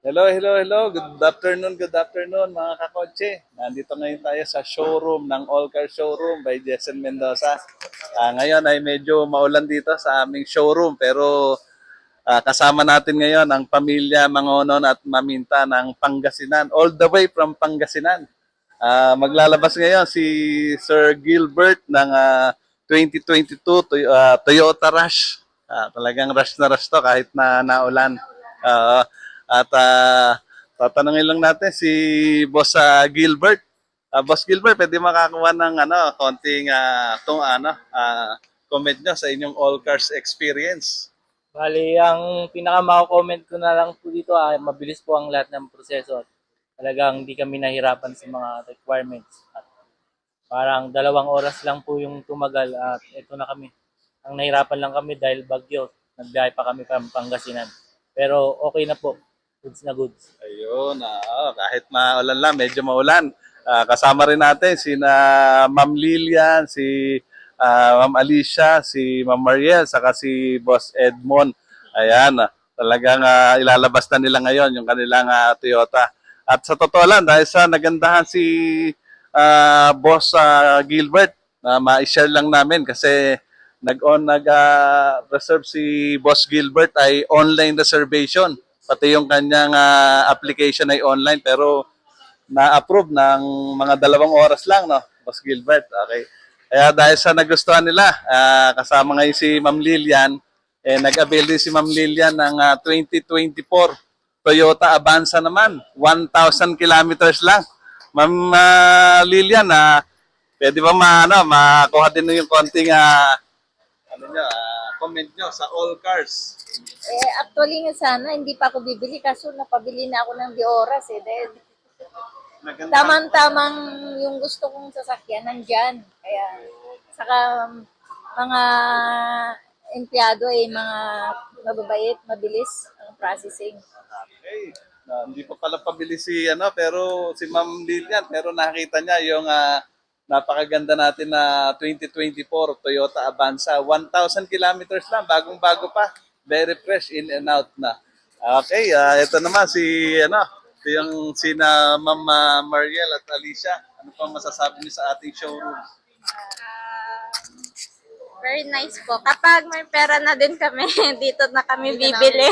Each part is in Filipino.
Hello, hello, hello. Good afternoon mga kakotse. Nandito ngayon tayo sa showroom ng All Car Showroom by Jessen Mendoza. Ngayon ay medyo maulan dito sa aming showroom pero kasama natin ngayon ang pamilya Mangonon at Maminta ng Pangasinan, all the way from Pangasinan. Maglalabas ngayon si Sir Gilbert ng 2022 Toyota Rush. Talagang rush na rush to kahit na naulan. Ah, at tatanungin lang natin si Boss Gilbert. Boss Gilbert, pwede makakuha ng konting comment nyo sa inyong all cars experience. Bali, ang pinaka-comment ko na lang po dito ay mabilis po ang lahat ng proseso. Talagang hindi kami nahirapan sa mga requirements. At parang 2 oras lang po yung tumagal at ito na kami. Ang nahirapan lang kami dahil bagyo. Nagbiyahe pa kami from Pangasinan. Pero okay na po. Goods na goods. Ayun, kahit maulan lang, medyo maulan. Kasama rin natin sina Ma'am Lilian, si Ma'am Alicia, si Ma'am Mariel, saka si Boss Edmond. Ayan, talagang ilalabas na nila ngayon yung kanilang Toyota. At sa totoo lang, dahil sa nagandahan si Boss Gilbert, ma-share lang namin kasi nag-reserve si Boss Gilbert ay online reservation. Pati yung kanyang application ay online pero na-approve ng mga 2 oras lang, no? Boss Gilbert, okay. Kaya dahil sa nagustuhan nila, kasama ngayon si Ma'am Lilian, nag-avail din si Ma'am Lilian ng 2024 Toyota Avanza naman. 1,000 kilometers lang. Ma'am Lilian, pwede ba makuha din yung konting comment nyo sa all cars? Actually nga sana, hindi pa ako bibili kaso napabili na ako ng di oras Dahil Maganda. tamang-tamang yung gusto kong sasakyan nandyan. Kaya, saka mga empleyado mga mababait, mabilis ang processing. Okay. Hindi pa pala pabili si pero si Ma'am Lilian, pero nakita niya yung napakaganda natin na 2024 Toyota Avanza. 1,000 kilometers lang, bagong-bago pa. Very fresh, in and out na. Okay, ito naman ito yung sina Ma'am Mariel at Alicia. Ano pa masasabi niyo sa ating showroom? Very nice po. Kapag may pera na din kami, dito na kami bibili.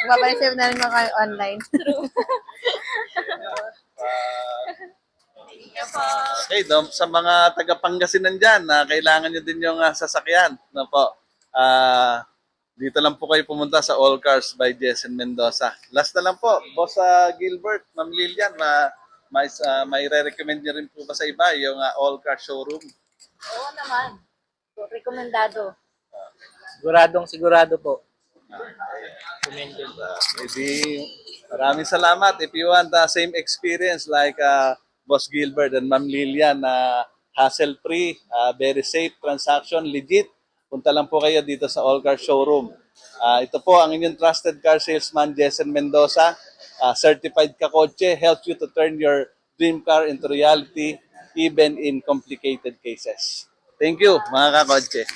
Mapareserve namin mga online. Okay, sa mga taga-Pangasinan dyan, kailangan nyo din yung sasakyan. No po. Dito lang po kayo pumunta sa All Cars by Jessen Mendoza. Last na lang po, Boss Gilbert, Ma'am Lilian, may re-recommend nyo rin po ba sa iba yung All Cars Showroom? Oo naman. So, rekomendado. Sigurado po. Commended. Maraming salamat. If you want the same experience like Boss Gilbert and Ma'am Lilian, hassle-free, very safe transaction, legit, punta lang po kayo dito sa All Car Showroom. Ito po ang inyong trusted car salesman, Jessen Mendoza. Certified kakotse, helps you to turn your dream car into reality even in complicated cases. Thank you, mga kakotse.